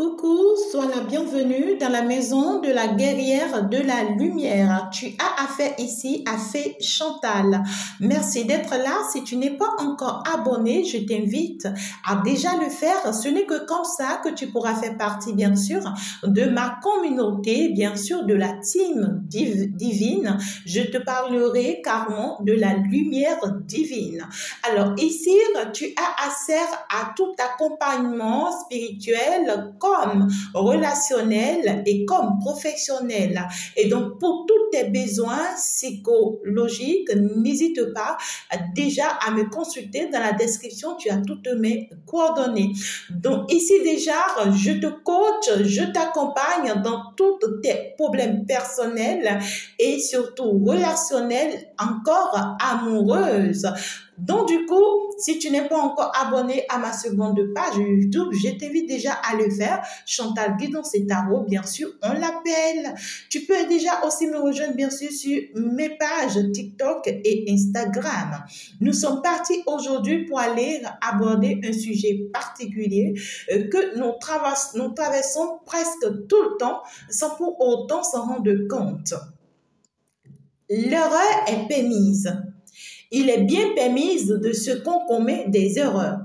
Coucou, sois la bienvenue dans la maison de la guerrière de la lumière. Tu as affaire ici à Fée Chantal. Merci d'être là. Si tu n'es pas encore abonné, je t'invite à déjà le faire. Ce n'est que comme ça que tu pourras faire partie, bien sûr, de ma communauté, bien sûr, de la team divine. Je te parlerai carrément de la lumière divine. Alors ici, tu as affaire à tout accompagnement spirituel, comme relationnel et comme professionnel. Et donc, pour tous tes besoins psychologiques, n'hésite pas déjà à me consulter. Dans la description, tu as toutes mes coordonnées. Donc, ici déjà, je te coach, je t'accompagne dans tous tes problèmes personnels et surtout relationnels, encore amoureuses. Donc, du coup, si tu n'es pas encore abonné à ma seconde page YouTube, je t'invite déjà à le faire. Chantal Guidance et Tarot, bien sûr, on l'appelle. Tu peux déjà aussi me rejoindre, bien sûr, sur mes pages TikTok et Instagram. Nous sommes partis aujourd'hui pour aller aborder un sujet particulier que nous traversons presque tout le temps sans pour autant s'en rendre compte. L'erreur est permise. Il est bien permis de ce qu'on commet des erreurs.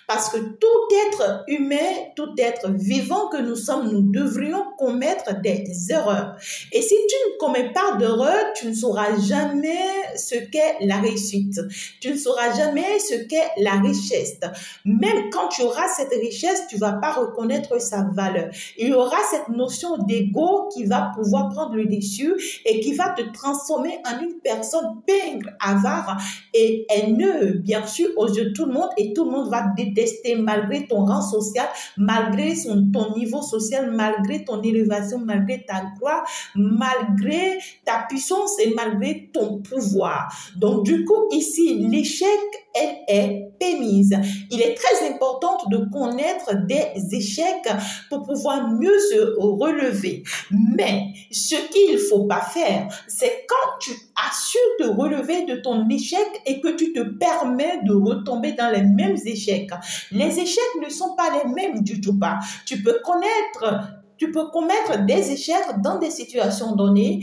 Parce que tout être humain, tout être vivant que nous sommes, nous devrions commettre des erreurs. Et si tu ne commets pas d'erreur, tu ne sauras jamais ce qu'est la réussite. Tu ne sauras jamais ce qu'est la richesse. Même quand tu auras cette richesse, tu ne vas pas reconnaître sa valeur. Il y aura cette notion d'ego qui va pouvoir prendre le dessus et qui va te transformer en une personne pingre, avare et haineux, bien sûr, aux yeux de tout le monde, et tout le monde va détester malgré ton rang social, malgré ton niveau social, malgré ton élévation, malgré ta gloire, malgré ta puissance et malgré ton pouvoir. Donc, du coup, ici, l'échec, elle est permise. Il est très important de connaître des échecs pour pouvoir mieux se relever. Mais ce qu'il ne faut pas faire, c'est quand tu as su te relever de ton échec et que tu te permets de retomber dans les mêmes échecs. Les échecs ne sont pas les mêmes du tout pas. Tu peux commettre des échecs dans des situations données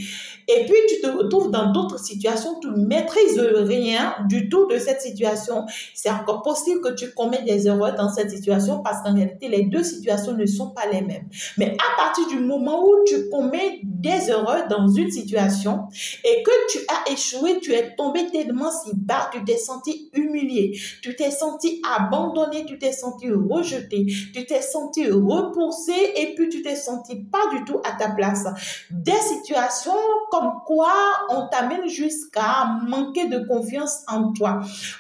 et puis tu te retrouves dans d'autres situations, tu ne maîtrises rien du tout de cette situation. C'est encore possible que tu commets des erreurs dans cette situation parce qu'en réalité, les deux situations ne sont pas les mêmes. Mais à partir du moment où tu commets des erreurs dans une situation et que tu as échoué, tu es tombé tellement si bas, tu t'es senti humilié, tu t'es senti abandonné, tu t'es senti rejeté, tu t'es senti repoussé et puis tu t'es senti pas du tout à ta place. Des situations comme quoi on t'amène jusqu'à manquer de confiance en toi.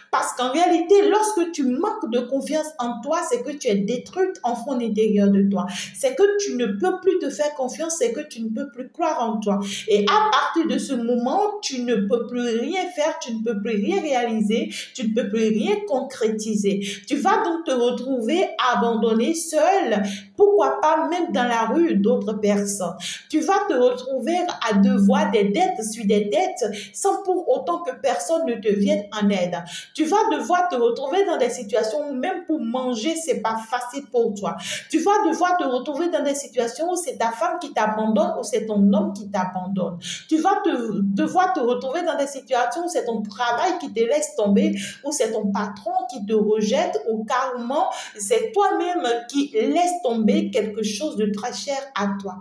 Parce qu'en réalité, lorsque tu manques de confiance en toi, c'est que tu es détruite en fond intérieur de toi. C'est que tu ne peux plus te faire confiance, c'est que tu ne peux plus croire en toi. Et à partir de ce moment, tu ne peux plus rien faire, tu ne peux plus rien réaliser, tu ne peux plus rien concrétiser. Tu vas donc te retrouver abandonné seul, pourquoi pas même dans la rue d'autres personnes. Tu vas te retrouver à devoir des dettes sur des dettes sans pour autant que personne ne te vienne en aide. Tu vas devoir te retrouver dans des situations où même pour manger, c'est pas facile pour toi. Tu vas devoir te retrouver dans des situations où c'est ta femme qui t'abandonne ou c'est ton homme qui t'abandonne. Tu vas devoir te retrouver dans des situations où c'est ton travail qui te laisse tomber, où c'est ton patron qui te rejette ou carrément c'est toi-même qui laisse tomber quelque chose de très cher à toi.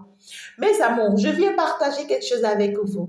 Mes amours, je viens partager quelque chose avec vous.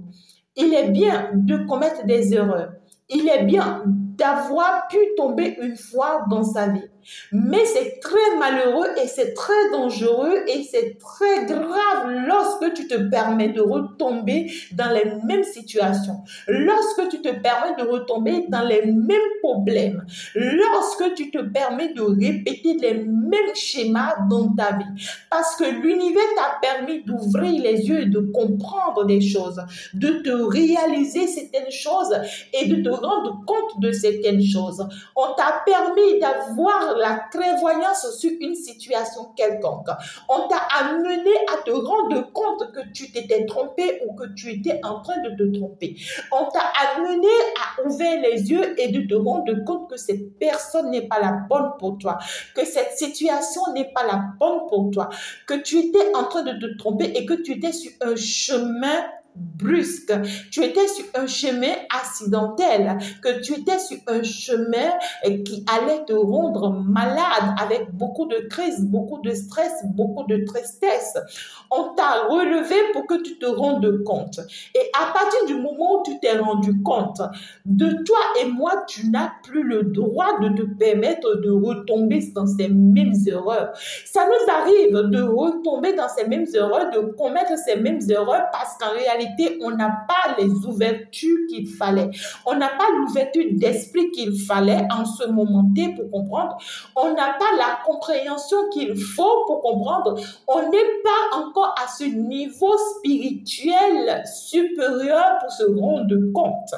Il est bien de commettre des erreurs. Il est bien d'avoir pu tomber une fois dans sa vie. Mais c'est très malheureux et c'est très dangereux et c'est très grave lorsque tu te permets de retomber dans les mêmes situations. Lorsque tu te permets de retomber dans les mêmes problèmes. Lorsque tu te permets de répéter les mêmes schémas dans ta vie. Parce que l'univers t'a permis d'ouvrir les yeux et de comprendre des choses, de te réaliser certaines choses et de te rendre compte de certaines choses. On t'a permis d'avoir la clairvoyance sur une situation quelconque. On t'a amené à te rendre compte que tu t'étais trompé ou que tu étais en train de te tromper. On t'a amené à ouvrir les yeux et de te rendre compte que cette personne n'est pas la bonne pour toi, que cette situation n'est pas la bonne pour toi, que tu étais en train de te tromper et que tu étais sur un chemin brusque, tu étais sur un chemin accidentel, que tu étais sur un chemin qui allait te rendre malade avec beaucoup de crises, beaucoup de stress, beaucoup de tristesse. On t'a relevé pour que tu te rendes compte. Et à partir du moment où tu t'es rendu compte de toi et moi, tu n'as plus le droit de te permettre de retomber dans ces mêmes erreurs. Ça nous arrive de retomber dans ces mêmes erreurs, de commettre ces mêmes erreurs parce qu'en réalité, on n'a pas les ouvertures qu'il fallait. On n'a pas l'ouverture d'esprit qu'il fallait en ce moment T pour comprendre. On n'a pas la compréhension qu'il faut pour comprendre. On n'est pas encore à ce niveau spirituel supérieur pour se rendre compte.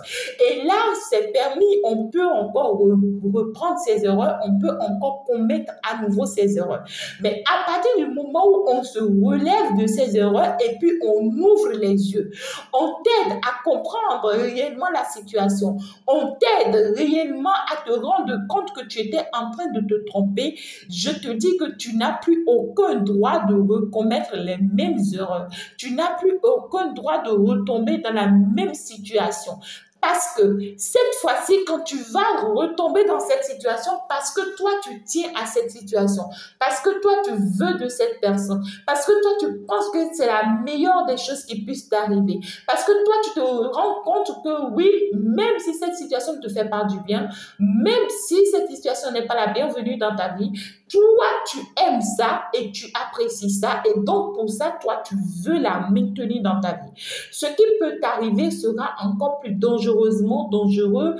Et là, c'est permis, on peut encore reprendre ces erreurs, on peut encore commettre à nouveau ces erreurs. Mais à partir du moment où on se relève de ces erreurs et puis on ouvre les yeux, on t'aide à comprendre réellement la situation, on t'aide réellement à te rendre compte que tu étais en train de te tromper, je te dis que tu n'as plus aucun droit de recommettre les mêmes erreurs. Tu n'as plus aucun droit de retomber dans la même situation. Parce que cette fois-ci, quand tu vas retomber dans cette situation, parce que toi, tu tiens à cette situation, parce que toi, tu veux de cette personne, parce que toi, tu penses que c'est la meilleure des choses qui puissent t'arriver, parce que toi, tu te rends compte que oui, même si cette situation ne te fait pas du bien, même si cette situation n'est pas la bienvenue dans ta vie, toi, tu aimes ça et tu apprécies ça et donc pour ça, toi, tu veux la maintenir dans ta vie. Ce qui peut t'arriver sera encore plus dangereusement dangereux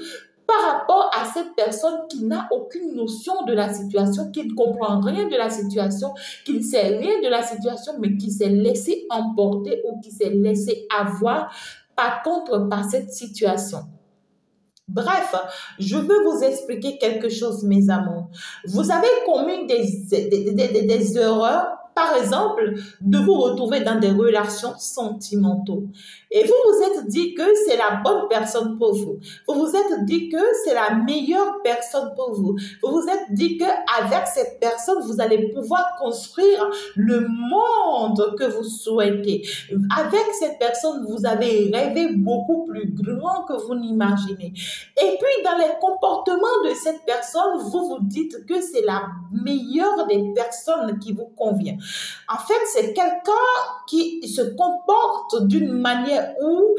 par rapport à cette personne qui n'a aucune notion de la situation, qui ne comprend rien de la situation, qui ne sait rien de la situation, mais qui s'est laissé emporter ou qui s'est laissé avoir par cette situation. Bref, je veux vous expliquer quelque chose, mes amours. Vous avez commis des erreurs, par exemple, de vous retrouver dans des relations sentimentales. Et vous vous êtes dit que c'est la bonne personne pour vous. Vous vous êtes dit que c'est la meilleure personne pour vous. Vous vous êtes dit qu'avec cette personne, vous allez pouvoir construire le monde que vous souhaitez. Avec cette personne, vous avez rêvé beaucoup plus grand que vous n'imaginez. Et puis, dans les comportements de cette personne, vous vous dites que c'est la meilleure des personnes qui vous convient. En fait, c'est quelqu'un qui se comporte d'une manière où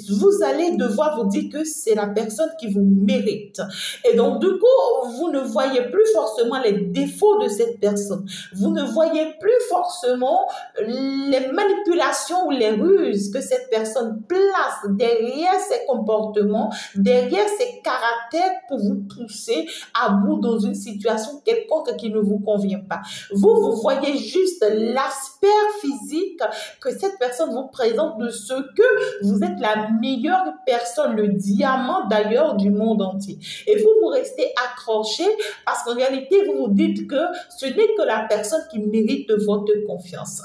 vous allez devoir vous dire que c'est la personne qui vous mérite. Et donc, du coup, vous ne voyez plus forcément les défauts de cette personne. Vous ne voyez plus forcément les manipulations ou les ruses que cette personne place derrière ses comportements, derrière ses caractères pour vous pousser à bout dans une situation quelconque qui ne vous convient pas. Vous voyez juste l'aspect physique que cette personne vous présente de ce que vous êtes la meilleure personne, le diamant d'ailleurs du monde entier. Et vous restez accroché parce qu'en réalité, vous vous dites que ce n'est que la personne qui mérite votre confiance.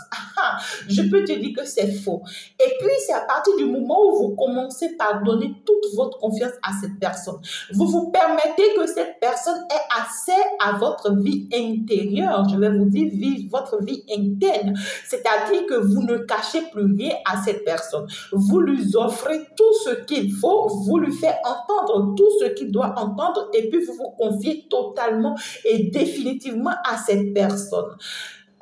Je peux te dire que c'est faux. Et puis, c'est à partir du moment où vous commencez par donner toute votre confiance à cette personne. Vous vous permettez que cette personne ait accès à votre vie intérieure. Je vais vous dire votre vie interne. C'est-à-dire que vous ne cachez plus rien à cette personne. Vous lui offrez tout ce qu'il faut. Vous lui faites entendre tout ce qu'il doit entendre. Et puis, vous vous confiez totalement et définitivement à cette personne.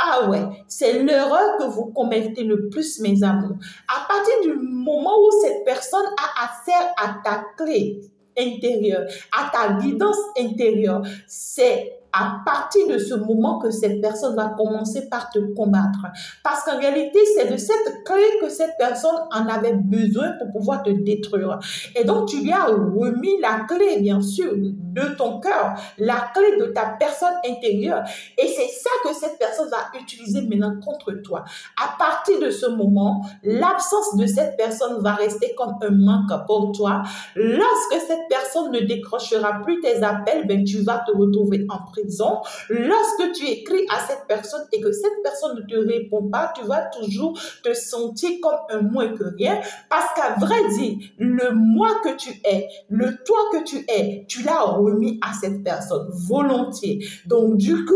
Ah ouais, c'est l'erreur que vous commettez le plus, mes amours. À partir du moment où cette personne a accès à ta clé intérieure, à ta guidance intérieure, c'est à partir de ce moment que cette personne va commencer par te combattre. Parce qu'en réalité, c'est de cette clé que cette personne en avait besoin pour pouvoir te détruire. Et donc, tu lui as remis la clé, bien sûr, de ton cœur, la clé de ta personne intérieure. Et c'est ça que cette personne va utiliser maintenant contre toi. À partir de ce moment, l'absence de cette personne va rester comme un manque pour toi. Lorsque cette personne ne décrochera plus tes appels, ben, tu vas te retrouver en prison. Lorsque tu écris à cette personne et que cette personne ne te répond pas, tu vas toujours te sentir comme un moins que rien. Parce qu'à vrai dire, le moi que tu es, le toi que tu es, tu l'as remis à cette personne volontiers. Donc du coup,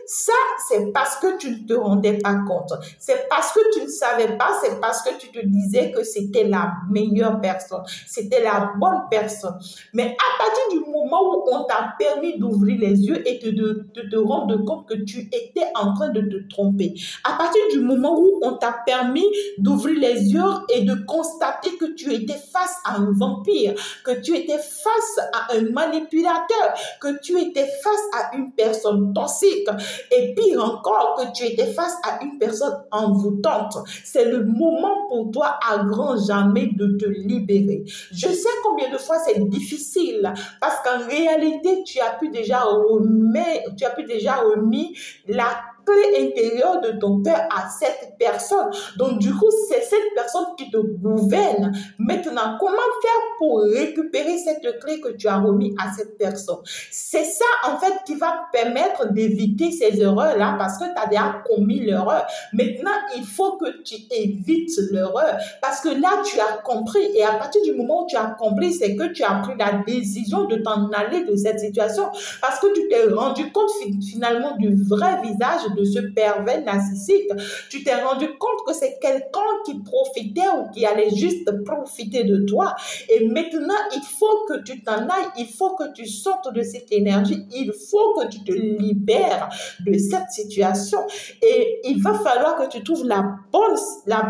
ça, c'est parce que tu ne te rendais pas compte. C'est parce que tu ne savais pas, c'est parce que tu te disais que c'était la meilleure personne, c'était la bonne personne. Mais à partir du moment où on t'a permis d'ouvrir les yeux et de te rendre compte que tu étais en train de te tromper, à partir du moment où on t'a permis d'ouvrir les yeux et de constater que tu étais face à un vampire, que tu étais face à un manipulateur, que tu étais face à une personne toxique et pire encore que tu étais face à une personne envoûtante, c'est le moment pour toi à grand jamais de te libérer. Je sais combien de fois c'est difficile parce qu'en réalité, tu as pu déjà remis la clé intérieure de ton cœur à cette personne. Donc, du coup, c'est cette personne qui te gouverne. Maintenant, comment faire pour récupérer cette clé que tu as remis à cette personne? C'est ça, en fait, qui va te permettre d'éviter ces erreurs-là parce que tu as déjà commis l'erreur. Maintenant, il faut que tu évites l'erreur parce que là, tu as compris. Et à partir du moment où tu as compris, c'est que tu as pris la décision de t'en aller de cette situation parce que tu t'es rendu compte finalement du vrai visage de ce pervers narcissique. Tu t'es rendu compte que c'est quelqu'un qui profitait ou qui allait juste profiter de toi. Et maintenant, il faut que tu t'en ailles, il faut que tu sortes de cette énergie, il faut que tu te libères de cette situation. Et il va falloir que tu trouves la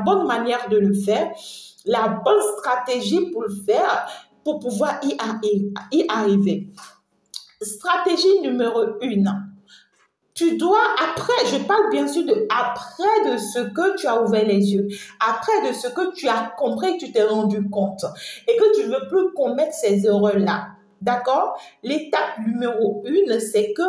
bonne manière de le faire, la bonne stratégie pour le faire, pour pouvoir y arriver. Stratégie numéro 1. Tu dois, après, je parle bien sûr après de ce que tu as ouvert les yeux, après de ce que tu as compris, que tu t'es rendu compte et que tu ne veux plus commettre ces erreurs-là. D'accord? L'étape numéro 1, c'est que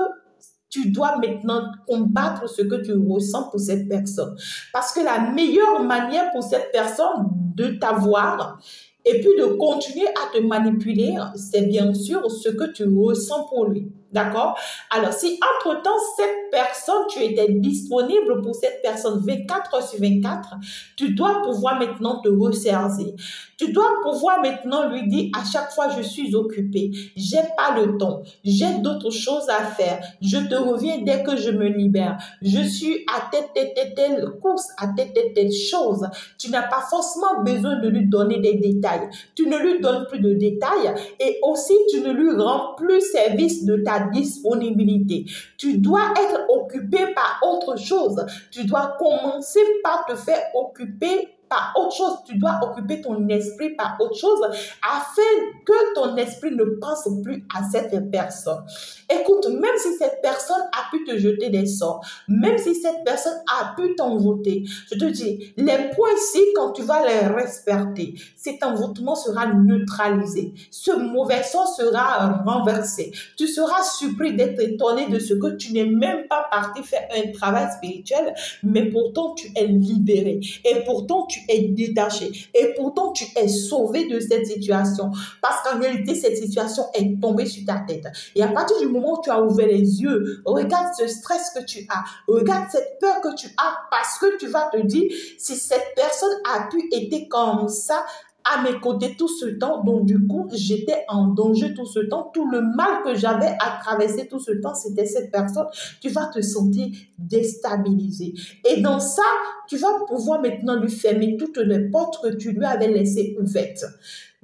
tu dois maintenant combattre ce que tu ressens pour cette personne. Parce que la meilleure manière pour cette personne de t'avoir et puis de continuer à te manipuler, c'est bien sûr ce que tu ressens pour lui. D'accord? Alors, si entre-temps, cette personne, tu étais disponible pour cette personne 24 heures sur 24, tu dois pouvoir maintenant te ressaisir. Tu dois pouvoir maintenant lui dire à chaque fois, je suis occupée, j'ai pas le temps, j'ai d'autres choses à faire, je te reviens dès que je me libère, je suis à telle course, à telle chose. Tu n'as pas forcément besoin de lui donner des détails. Tu ne lui donnes plus de détails et aussi tu ne lui rends plus service de ta disponibilité. Tu dois être occupé par autre chose. Tu dois commencer par te faire occuper par autre chose. Tu dois occuper ton esprit par autre chose afin que ton esprit ne pense plus à cette personne. Écoute, même si cette personne a pu te jeter des sorts, même si cette personne a pu t'envoûter, je te dis, les points ici, quand tu vas les respecter, cet envoûtement sera neutralisé. Ce mauvais sort sera renversé. Tu seras surpris d'être étonné de ce que tu n'es même pas parti faire un travail spirituel, mais pourtant tu es libéré. Et pourtant tu es détaché. Et pourtant tu es sauvé de cette situation. Parce qu'en réalité, cette situation est tombée sur ta tête. Et à partir du moment où tu as ouvert les yeux, regarde ce stress que tu as. Regarde cette peur que tu as parce que tu vas te dire, si cette personne a pu être comme ça, à mes côtés tout ce temps, donc du coup, j'étais en danger tout ce temps. Tout le mal que j'avais à traverser tout ce temps, c'était cette personne. Tu vas te sentir déstabilisé. Et dans ça, tu vas pouvoir maintenant lui fermer toutes les portes que tu lui avais laissées ouvertes.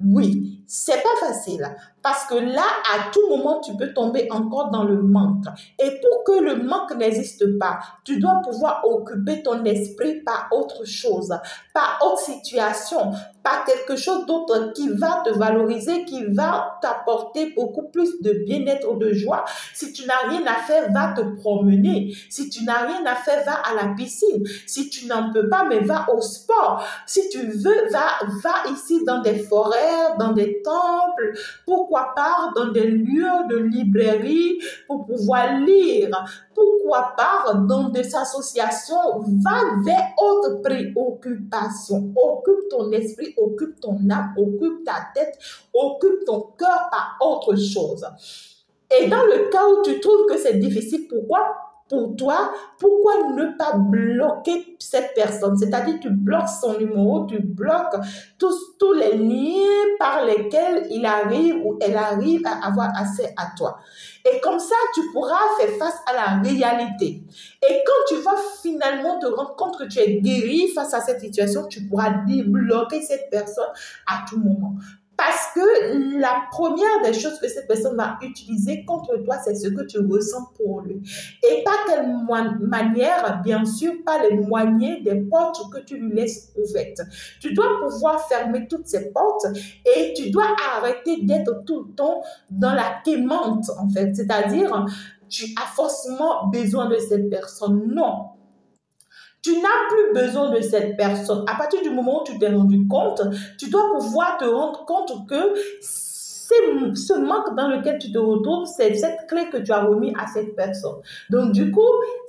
Oui, c'est pas facile parce que là, à tout moment, tu peux tomber encore dans le manque. Et pour que le manque n'existe pas, tu dois pouvoir occuper ton esprit par autre chose, par autre situation, par quelque chose d'autre qui va te valoriser, qui va t'apporter beaucoup plus de bien-être, de joie. Si tu n'as rien à faire, va te promener. Si tu n'as rien à faire, va à la piscine. Si tu n'en peux pas, mais va au sport. Si tu veux, va ici dans des forêts, dans des des temples, pourquoi pas dans des lieux de librairie pour pouvoir lire, pourquoi pas dans des associations, va vers autres préoccupations. Occupe ton esprit, occupe ton âme, occupe ta tête, occupe ton cœur par autre chose. Et dans le cas où tu trouves que c'est difficile, pourquoi pour toi, pourquoi ne pas bloquer cette personne? C'est-à-dire, tu bloques son numéro, tu bloques tous les liens par lesquels il arrive ou elle arrive à avoir accès à toi. Et comme ça, tu pourras faire face à la réalité. Et quand tu vas finalement te rendre compte que tu es guéri face à cette situation, tu pourras débloquer cette personne à tout moment. Parce que la première des choses que cette personne va utiliser contre toi, c'est ce que tu ressens pour lui. Et pas quelle manière, bien sûr, pas les moyens des portes que tu lui laisses ouvertes. Tu dois pouvoir fermer toutes ces portes et tu dois arrêter d'être tout le temps dans la quémante, en fait. C'est-à-dire, tu as forcément besoin de cette personne. Non. Tu n'as plus besoin de cette personne. À partir du moment où tu t'es rendu compte, tu dois pouvoir te rendre compte que ce manque dans lequel tu te retrouves, c'est cette clé que tu as remis à cette personne. Donc, du coup,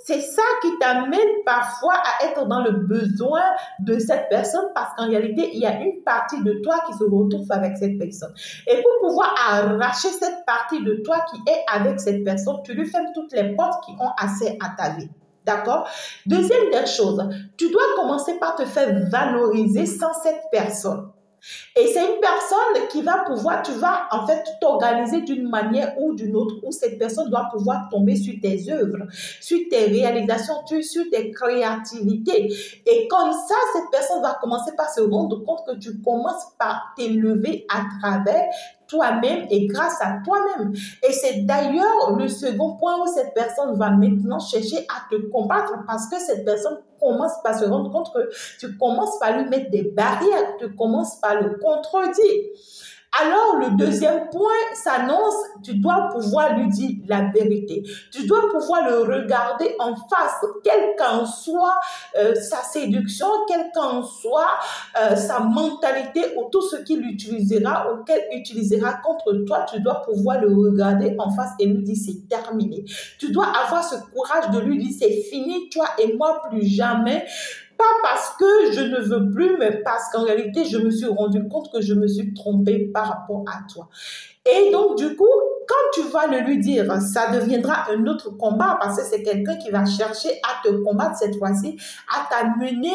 c'est ça qui t'amène parfois à être dans le besoin de cette personne parce qu'en réalité, il y a une partie de toi qui se retrouve avec cette personne. Et pour pouvoir arracher cette partie de toi qui est avec cette personne, tu lui fermes toutes les portes qui ont accès à ta vie. D'accord? Deuxième des choses, tu dois commencer par te faire valoriser sans cette personne. Et c'est une personne qui va pouvoir, tu vas en fait t'organiser d'une manière ou d'une autre où cette personne doit pouvoir tomber sur tes œuvres, sur tes réalisations, sur tes créativités. Et comme ça, cette personne va commencer par se rendre compte que tu commences par t'élever à travers toi-même et grâce à toi-même. Et c'est d'ailleurs le second point où cette personne va maintenant chercher à te combattre parce que cette personne commence par se rendre compte que tu commences par lui mettre des barrières, tu commences par le contredire. Alors, le deuxième point s'annonce, tu dois pouvoir lui dire la vérité. Tu dois pouvoir le regarder en face, quelle qu'en soit sa séduction, quelle qu'en soit sa mentalité ou tout ce qu'il utilisera ou qu'elle utilisera contre toi. Tu dois pouvoir le regarder en face et lui dire c'est terminé. Tu dois avoir ce courage de lui dire c'est fini, toi et moi plus jamais. Pas parce que je ne veux plus, mais parce qu'en réalité, je me suis rendu compte que je me suis trompée par rapport à toi. Et donc, du coup, quand tu vas le lui dire, ça deviendra un autre combat parce que c'est quelqu'un qui va chercher à te combattre cette fois-ci, à t'amener,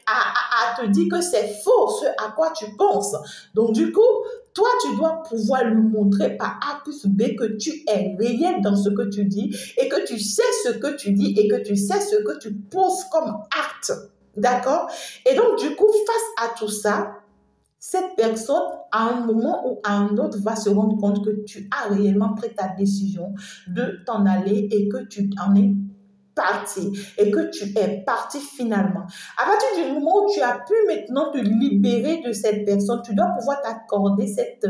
à te dire que c'est faux ce à quoi tu penses. Donc, du coup, toi, tu dois pouvoir lui montrer par A plus B que tu es réel dans ce que tu dis et que tu sais ce que tu dis et que tu sais ce que tu poses comme acte. D'accord? Et donc, du coup, face à tout ça, cette personne, à un moment ou à un autre, va se rendre compte que tu as réellement pris ta décision de t'en aller et que tu en es parti et que tu es parti finalement. À partir du moment où tu as pu maintenant te libérer de cette personne, tu dois pouvoir t'accorder cette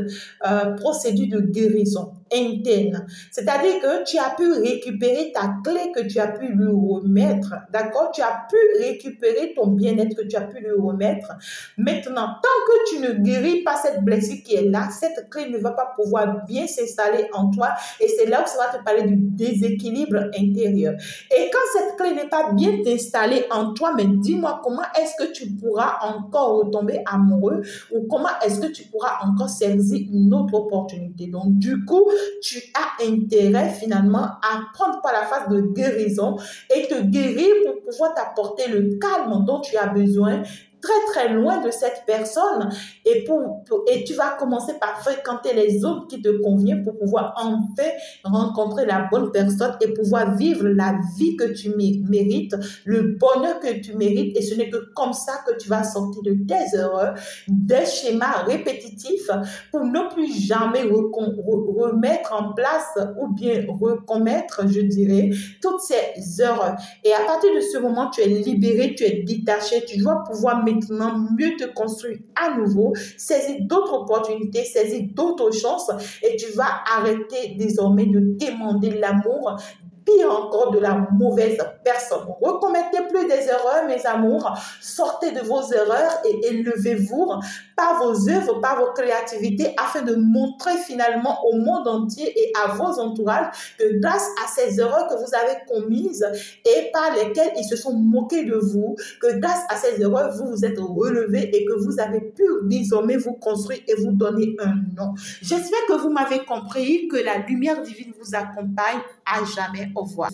procédure de guérison interne. C'est-à-dire que tu as pu récupérer ta clé que tu as pu lui remettre, d'accord? Tu as pu récupérer ton bien-être que tu as pu lui remettre. Maintenant, tant que tu ne guéris pas cette blessure qui est là, cette clé ne va pas pouvoir bien s'installer en toi et c'est là où ça va te parler du déséquilibre intérieur. Et quand cette clé n'est pas bien installée en toi, mais dis-moi comment est-ce que tu pourras encore retomber amoureux ou comment est-ce que tu pourras encore saisir une autre opportunité. Donc, du coup, tu as intérêt finalement à prendre par la phase de guérison et te guérir pour pouvoir t'apporter le calme dont tu as besoin très loin de cette personne et tu vas commencer par fréquenter les zones qui te conviennent pour pouvoir enfin rencontrer la bonne personne et pouvoir vivre la vie que tu mérites, le bonheur que tu mérites et ce n'est que comme ça que tu vas sortir de tes erreurs, des schémas répétitifs pour ne plus jamais remettre en place ou bien recommettre, je dirais, toutes ces erreurs. Et à partir de ce moment, tu es libéré, tu es détaché, tu dois pouvoir maintenant mieux te construire à nouveau, saisir d'autres opportunités, saisir d'autres chances et tu vas arrêter désormais de quémander l'amour, pire encore de la mauvaise personne. Recommettez plus des erreurs, mes amours, sortez de vos erreurs et élevez-vous par vos œuvres, par vos créativités, afin de montrer finalement au monde entier et à vos entourages que grâce à ces erreurs que vous avez commises et par lesquelles ils se sont moqués de vous, que grâce à ces erreurs, vous vous êtes relevé et que vous avez pu désormais vous construire et vous donner un nom. J'espère que vous m'avez compris, que la lumière divine vous accompagne à jamais. Au revoir.